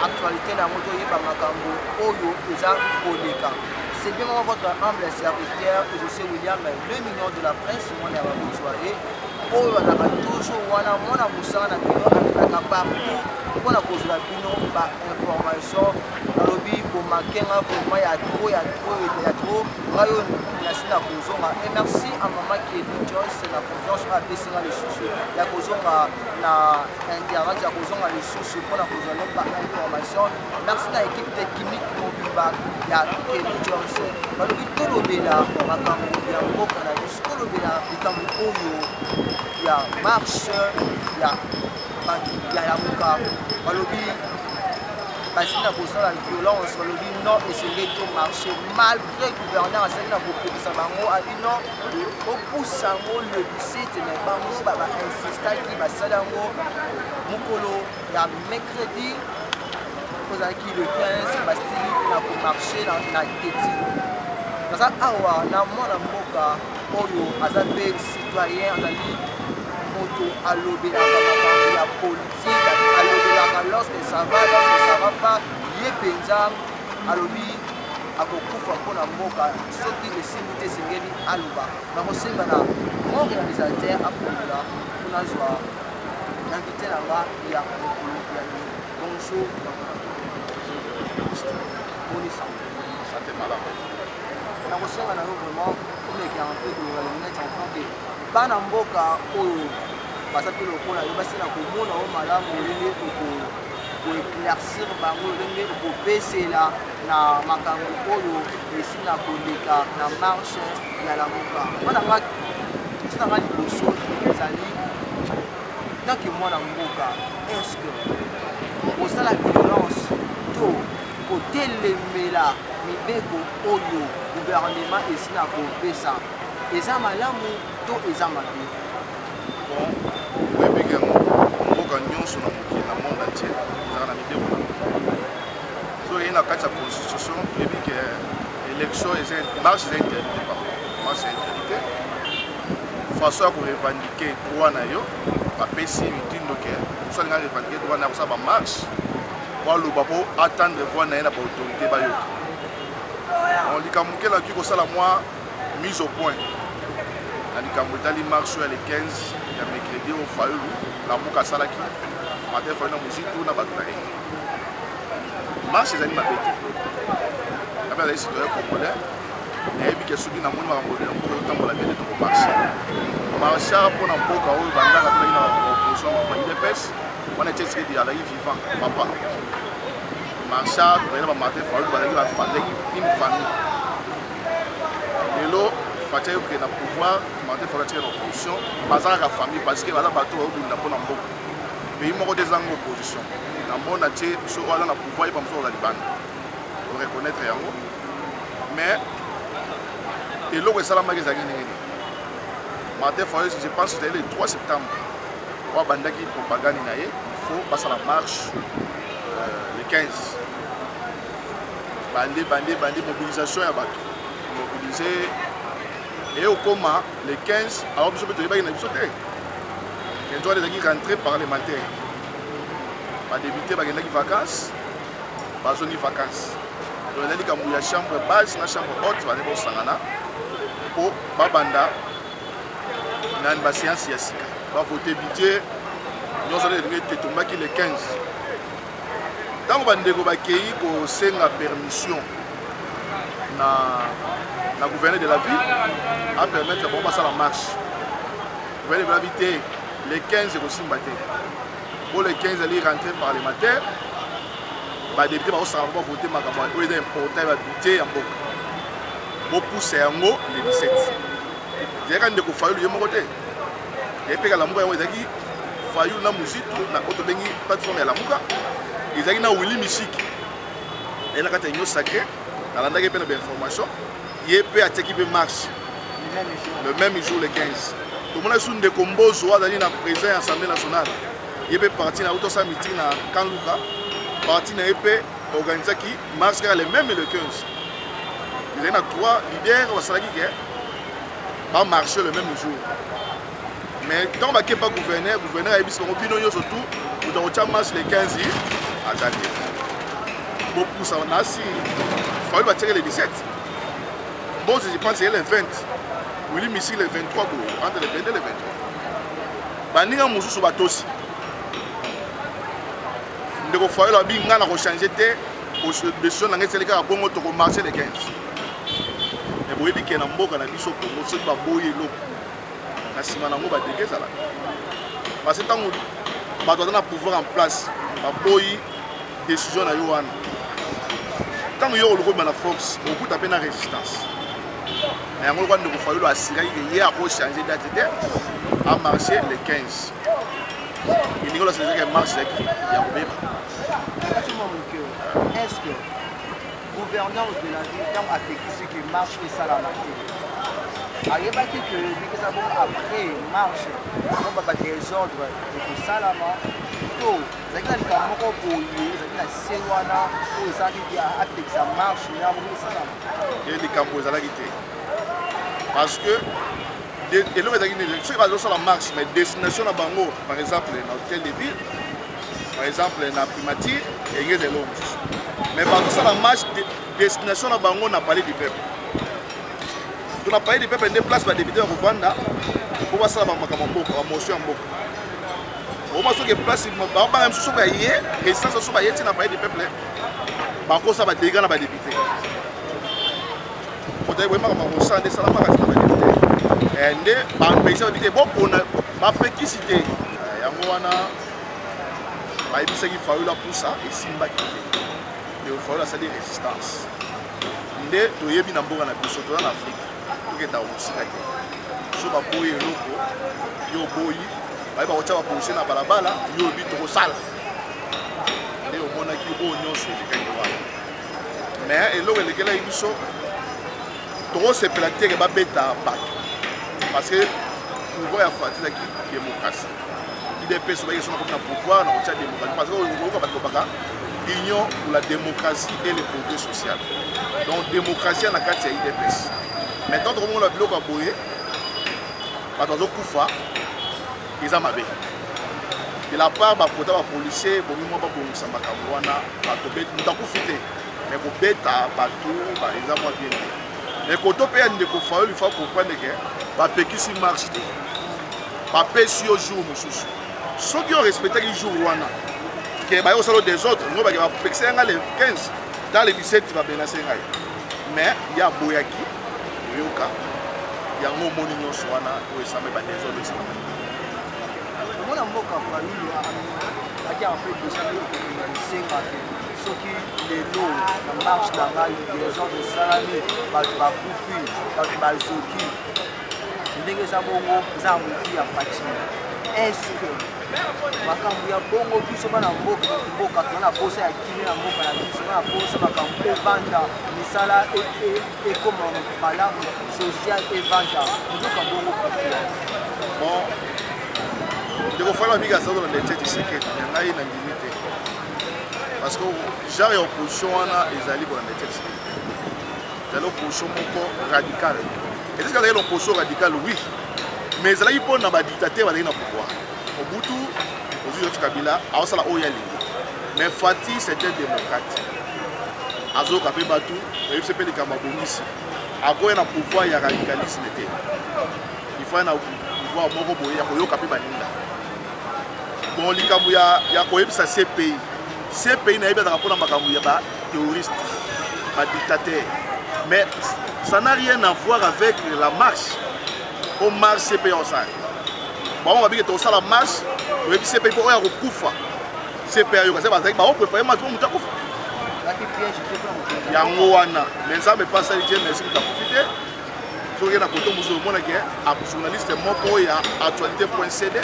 actualité na moto yeba makambo oyo eza koleka. C'est bien votre humble serviteur José William, le million de la presse, mon ami Boutsoye. Oyo alaka toujours wana mona musana na bino akitaka partout mpona kozwa bino ba information nalobi bomakenga vraiment ya trop ngayo nasina kozonga. Et merci à maman qui est Joyce la confiance à pesinga les sous ya kozonga na internet ya kozonga les sous mpona kozwa ba information. Merci na équipe technique mobimba ya Kelly Joyce balobi tolobela makambo ya mboka na biso tolobela likambo oyo ya marche ya muka balobi basi na kosala violence balobi non esengeli to marché malgré gouverneur asali na kopekisa bango abi non opusa yango le 17 mais bango bainsistaki basala yango mokolo ya mercredi kozalaki le 15 basili na komarché na teti naza awa na mwana mboka oyo aza mpe citoyen azali moto alobelaka makambo ya politique alobelaka lorsque ça va pas ye mpenza alobi akokufa mpona mboka soki esimbi te esengeli aloba nakosenga na mon réalisateur afongola mpona zwa invité na nga ya mokolo ya bonjour monisa nakosenga na yo vraiment omekela mpe koloba lenete en tant que bana mboka oyo baza mpe lokola yo basila komona o malamu olenge koéclaircir bango olenge kopesela na makambo oyo esi na koleka na marche ya lamuka wana nga liboso ezali naki mwana mboka estce kosala violence to kotelemela mibeko oyo gouvernement esi na kopesa eza malamu to eza mabe oyebiki yango mboka nyonso na mokili na monde entier ezaka na mibeko na so eye na kati ya constitution toyebi ke élection marche eza interdite marche interdite façon ya korevendike droit na yo bapesi mitindo ke mosu alinga revendike droit na yo kosala bamarche po aloba po attendre voix na ye na baautorité bayoka likambo moke nakoki kosala mwa mise au point na likambo etali marche ya le 15 ya mercredi oyo fayulu na mboka asalaki matin fayulu na mozitu na bato na ye marche ezali mabe te ape azali citoyen congolais nayebi ke soki namoni makambo ya mboka ezotambola bete tokomarche marcha mpona mboka oyo bandaka tolaki na baopposition ba udps wana etie tshisekedi alaki vivant papa marcha tozali na bamatin fayulu bazalaki bafandeki une famille lelo fatia yoke na pouvoir martin fayulu atikaki na opposition bazalaka famille parce que baza bato baobunda mpona mboka pays moko te ezanga opposition na mbona tie so oyo aza na pouvoir yeba mosu oza libanda oreconnaitre yango mais eloko esalamaki ezalaki ndenge nini martin fayulu je pense ezali le 3 septembre oyo abandaki propagande na ye il faut basala marche le 15 bande mobilisation ya bato mobilize et au coma le 15 alors biso mpe toyebaki na biso te kenzo wana ezalaki rentrée parlementaire badéputé bakendaki vacances bazongi vacances donc ezali likambo ya chambre basse na chambre haute bazali kosangana mpo babanda nani baséance ya sika bavote budget nyonso elingi etombaki le 15 ntango bandeko bakei kosenga permission na gouverneur de la ville a permettre bango basala marche gouverneur de la ville te le 15 ekosimba te po le 15 ali rentré parlementaire badepute bakosaka bango bavote makambo oyo eza important ya babudget ya mboka bopousa yango le 17 ezalaka ndeko fayulu ye moko te ye mpe kalamuka yango ezalaki fayulu na mozitu na oyo tobengi plateforme ya lamuka ezalaki na Willy Mishiki ye na kati ya union sacré nalandaki mpe na bainformation ye mpe atiaki mpe marche le même jour le 15 tomona su ndeko mbozo azali na président ya assemblée nationale ye mpe parti na auto sa meeting na kanluka parti na ye mpe organisaki marche kaka le même le 15 ezalaki na 3 leaders basalaki ke bamarche le même jour Mais tant que je ne gouverneur, gouverneur a dit que surtout, vous avez marche les 15 à Zaki. Beaucoup ça, on a si. Il faut tirer les 17. Bon, je pense que c'est les 20. Oui, mais ici les 23, entre les 22 et les 23. Bandinga Moussou sur Batosi. Il faut changer de décision dans les cas pour marcher les 15. Mais vous voyez qu'il y a un mot qui a dit que vous avez boyé l'eau. Parce que tant que vous avez un pouvoir en place, vous avez une décision. Tant que vous avez une force, vous avez une résistance. Mais vous avez assurer qu'il y a changer d'identité à marcher les 15. Il y a une marche qui est est-ce que gouvernance de la ville a fait ce qui marche et ça la marche? Il y a pas que après marche, on va des ordres et tout ça là bas. Donc, ça qui a été encore pollué, ça qui a séwana, ou ça qui a fait ça marche là, on ça là. Il y a des campos à la guitare. Parce que et l'homme est ceux qui vont sur la marche, mais destination à Bango, par exemple, dans l'hôtel de ville, par exemple, dans la primature, il y a des longs. Mais par contre, la marche, destination à Bango, on a parlé du peuple. On a parlé du peuple, on déplace les députés au Rwanda pour voir ça dans la motion en Boko. Au moins, ce qui est place, on va même se souvenir, et ça, on a parlé du peuple. Bango, ça va dégager les députés. On va voir comment ça, ça va députés. Et les pays ont dit bon, on a petit cité. Il y a un qui faut là pour ça et Simba qui mais il faut là ça des résistance. Ndé to yebi na mboka na biso to na Afrique. Pour que ta usika te. So ba boye loko yo boyi ba ba ocha ba position na balabala yo bi to sala. Ndé o mona ki o nyonso ekaki wana. Mais eloko lekela biso to se plater ba beta bato. Parce que le pouvoir est fatigué de la démocratie. l'IDP sont comme un pouvoir dans la démocratie. Parce que l'union pour la démocratie et le progrès social. Donc, démocratie, on a quatre IDPS. Maintenant, tout le monde a bloqué à Boye. Parce que Koufa, ils ont mabé. De la part des policiers, ils ont pas de ça. Ils ont profité. Mais pour bêter, ils ont bien. Mais quand on paye des conflits, il faut comprendre que les gens marchent. Les gens au jour. Ceux qui ont respecté les jours, qui ont salon des autres, nous allons fixer les 15. Dans les 17, il va bien passer. Mais il y a Boyaki, il y a un moment où nous sommes des autres. Moi, ceux qui les lots, la marche là-bas, les gens de Salami, Bakoufi, Bazoki, les gens qui ont fait. Est-ce que makambo ya bongo biso bana mboka tona posa ya kini na mboka na biso bana posa makambo evanda misala ekoma malamu social evanda ndoka bongo bon de kofala biga ça dans les têtes secrètes na ngai na limite parce que genre ya opposition wana ezali bona les têtes secrètes l'opposition moko radicale et est-ce que l'opposition radicale oui mais ezali pona ba dictateur bazali na pouvoir Mobutu, aujourd'hui Kabila, a aussi la Oyali. Mais Fati, c'était démocrate. Azo Kabé Batou, il faut que les Kamabonis. A quoi il y a un pouvoir, il y a radicalisme. Il faut un pouvoir, il y a un Kabé Baninda. Bon, il y a un CPI. CPI n'a pas de rapport avec les terroristes, les dictateurs. Mais ça n'a rien à voir avec la marche. On marche CPI en salle. On va dire que ça la marche, le CPI pour aller au Koufa. CPI, c'est parce que on préparer ma tout Koufa. Il y a un ouana, mais ça me passe à dire merci de profiter. Sur les côté musulman qui est journaliste mon il y a actualité.cd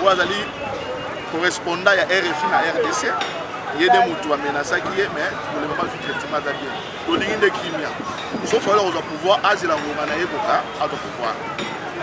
ou azali correspondant à RFI na RDC. Il y a des moutons menacés qui est mais pour le moment je traitement bien. Pour ligne de kimia. Sauf alors on va pouvoir azilango na yeboka à ton pouvoir.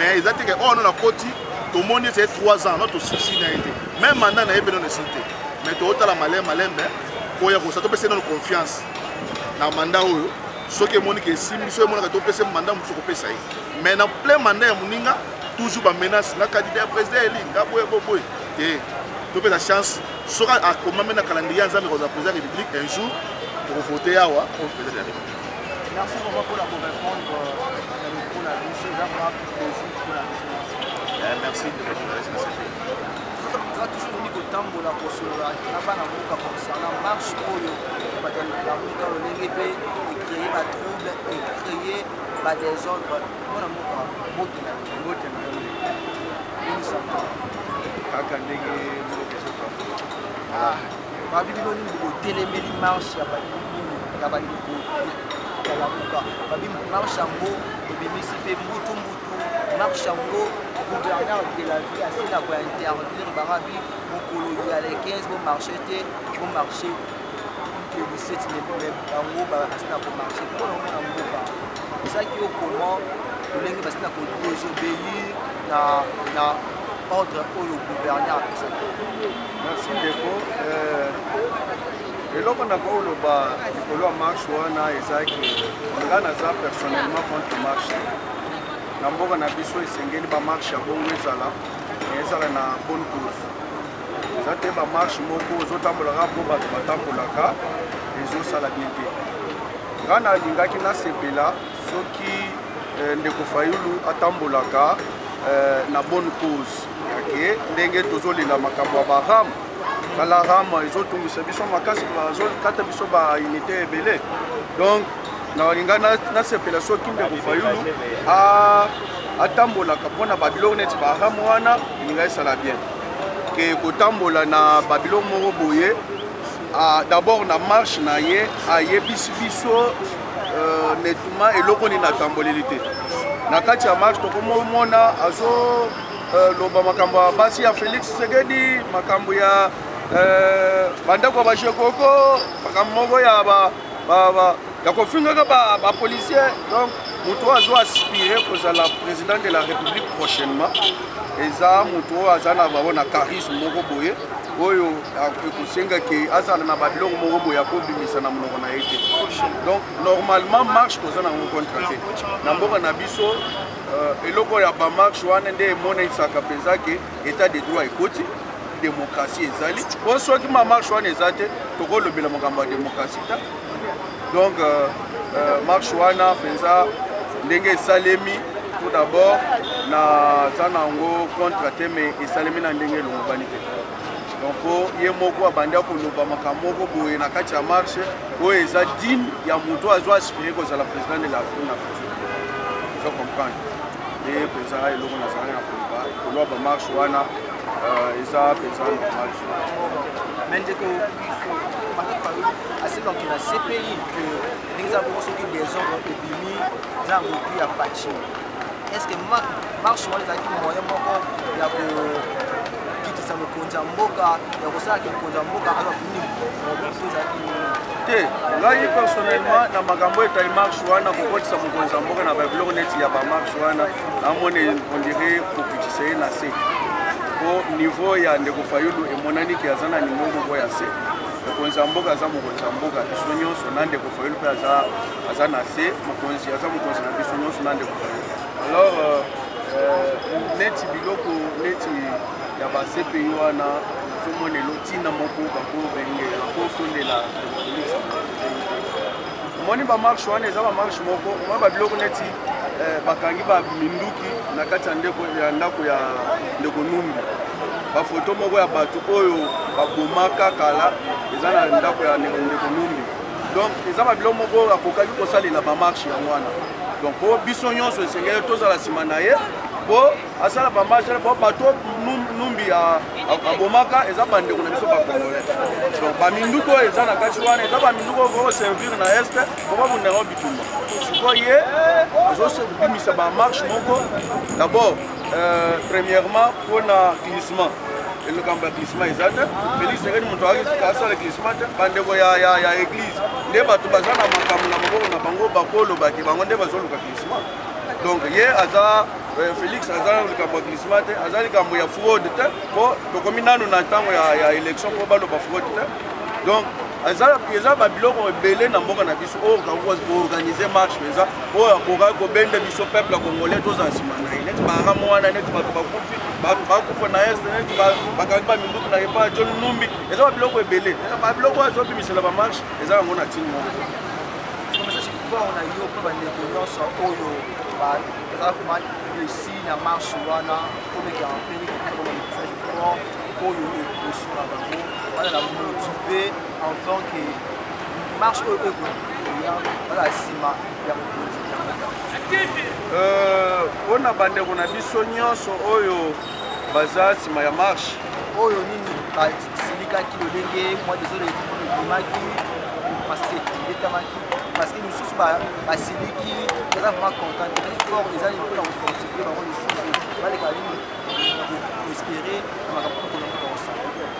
Mais ils ont dit que on a côté tout le monde c'est 3 ans, notre souci n'a été. Même maintenant, on a besoin de citer. Mais tout le monde pour y avoir notre confiance dans le mandat. Ceux qui ont dit que si nous avons un mandat, nous avons fait ça. Mais dans plein mandat, toujours ba menace na candidat président eli ngaboye boboy et to pe la chance sera à comment maintenant calendrier nzambe ko za président république un jour pour voter awa au président de la république. Merci beaucoup pour la répondre pour la mission Jean-Marc pour la mission. Merci de votre journaliste. Za toujours ni kotambola kosola na bana mboka concernant marche oyo la mboka olenge pe et créer ba trouble et créer ba désordre mona mboka bote na kaka ndenge mboka ezotambola babi bino nini botelemeli marche ya bandeko ya lamuka babi marche yango ebimisi mpe mbutu marche yango gouverneur de la ville asila kointerdire bangabi mokolo ya le 15 bomarche te bomarche le 17 bango basina komarche mpona omona mboka ezaki yo comment lolenge basina kodesobéir na ordre oyo gouverneur apesaki. Merci ndeko eloko nakoloba likolo ya marche wana ezaki nga naza personnellement contre marche na mboka na biso esengeli bamarche ya bongo ezala na bonne cause eza te bamarche moko ozotambolaka mpo bato batambolaka ezosala bien te nga nalingaki nasepela soki ndeko Fayulu atambolaka na bonne cause yake ndenge tozolinga makambo ya barama kala rama ezotungisa biso makasi bazokata biso baunité ebele donc nalinga nasepela soki ndeko Fayulu atambolaka mpona babiloko neti barama wana elinga esala bien ke kotambola na babiloko moko boye d'abord na marche na ye ayebisi biso netuma eloko nini atamboleli te na kati ya marche tokomona azoloba makambo ya basi ya Félix Tshisekedi makambo ya bandako ya bashekoko makambo moko ya kofingaka bapolisier donc moto azo aspire kozala président de la république prochainement eza moto oyo aza na bango na charisme moko boye oyo ekosengaki azala na babiloko moko boye akobimisa na monoko na ye te donc normalement marche toza nango contre te na mboka na biso eloko ya bamarche wana nde emonisaka mpenza ke état de droit ekoti démocratie ezali po soki mamarche wana eza te tokolobela makambo ya démocratie ta donc marche wana mpenza ndenge esalemi tout d'abord naza nango contre te mais esalemi na ndenge elongobani te donc po ye moko abandi akoloba makambo moko boye na kati ya marche oyo eza digne ya moto azo aspire kozala président de la République na futur ozo comprendre nde mpenza eloko nazalaki na koloba koloba bamarche wana eza mpenza normal ndeko asilongi na CPI ke ndenge eza bongo soki désordre ebimi eza motu ya faci est ce que marche wana ezalaki moyen moko ya kokitisa mokonzi ya mboka ya kosalaki mokonzi ya mboka alors nini ezalaki te ngai personnellement na makambo etali marche wana kokotisa mokonzi ya mboka na babiloko neti ya bamarche wana namoni ondire kokitisa ye na se po niveau ya ndeko Fayulu emonani ke aza na niveau moko ya se mokonzi ya mboka aza mokonzi ya mboka biso nyonso na ndeko Fayulu mpe aza na se mokonzi aza mokonzi na biso nyonso na ndeko Fayulu alors neti biloko neti ya ba CPI wana tomonelo ntina moko bakosondela omoni bamarche wana eza bamarche moko omoni babiloko neti bakangi baminduki na kati ya ndako ya ndeko Numbi bafoto moko ya bato oyo babomaka kala eza na ndako ya ndeko Numbi donc eza babiloko moko akokaki kosalela bamarche yango wana donc po biso nyonso esengeli tozala nsima na ye po asala bamarche po bato Numbi abomaka eza bandeko na biso bakongolais donc baminduki oyo eza na kati wana eza baminduki oyo koservir na este po babundanga bitumba sikoyo ye azobimisa bamarche moko d'abord premièrement mpona glissement elikambo ya glissement eza te Félix Tshisekedi moto asala glissement te bandeko ya église nde bato baza na makambo na maboko na bango bakolobaki bango nde bazoluka glissement donc ye aza Félix aza na likambo ya glissement te aza likambo ya fraude te po tokomi nanu na ntango ya élection po baloba fraude te donc eza babiloko ebele na mboka na biso oyo organise marche mpenza oyo akoka kobenda biso peuple congolais tozala nsima na ye neti baharamu wana neti bato bakufi bato bakufa na este neti bakangi baminduku na ye mpa john numbi eza babiloko ebele babiloko oyo azobimisela bamarche eza yango na ntini moko on a eu pour les nyonso oyo bazala koma réussi na marche wana omeka mpeni koma message fort oyo ekosula bango bazala motive en tant que marche oyo ekoya bazala nsima ya mokonzi mpona bandeko na biso nyonso oyo baza nsima ya marche oyo nini basilikaki lolenge mwa desole ebimaki parce etamaki parce que nous sommes basiliki eza vraiment content peut-être fort ezali mpona kofortifie bango lisusu baleka nini espérer na makambo okolongo bakosa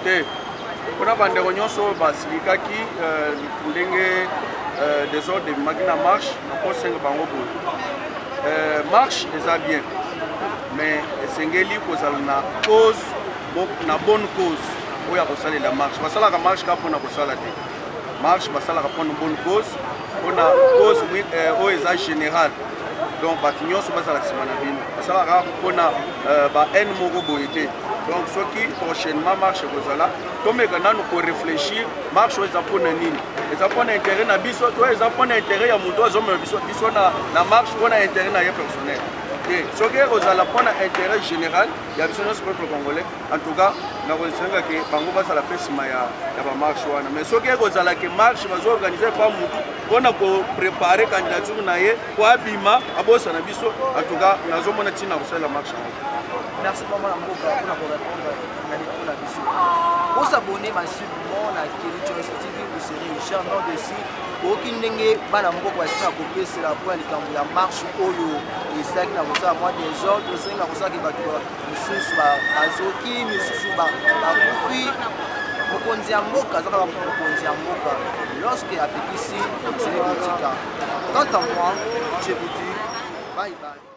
te mpona bandeko nyonso oyo basilikaki ndenge desordre ebimaki na marche nakosenga bango boye marche eza bien mais esengeli kozala na cause na bonne cause oyo ya kosalela marche basalaka marche kaka mpona kosala te marche basalaka mpona bonne cause mpona cause oyo eza général donc bato nyonso bazala nsima na bino basalaka mpona bahaine moko boye te donc soki prochainement marche ekozala tomeka nanu korefléchir marche oyo eza mpona nini eza mpona intérêt na biso to eza mpona intérêt ya moto azomema biso na marche mpona intérêt na ye personnel te soki ekozala mpona intérêt général ya biso nyonso peuple congolais en tout cas nakosenga ke bango bazala mpe nsima ya bamarche wana mais soki ekozala ke marche bazoorganize mpa motu mpona koprépare candidature na ye po abima abosana biso en tout cas nazomona ntina kosalela marche yango. Merci pour moi pour répondre à l'écho la mission. Pour s'abonner massivement à Kelly Choice TV, vous serez Richard Nord ici. Aucune dengue, madame Boko, c'est la pointe de la marche Oyo. Et c'est qui n'a pas ça, moi des autres, c'est n'a pas ça qui va tout. Monsieur Azoki, monsieur Souba, Bakoufi, Mokonzi Amboka, ça va Mokonzi Amboka. Lorsqu'il y a ici, c'est les boutiques. Quant à moi, je vous dis bye bye.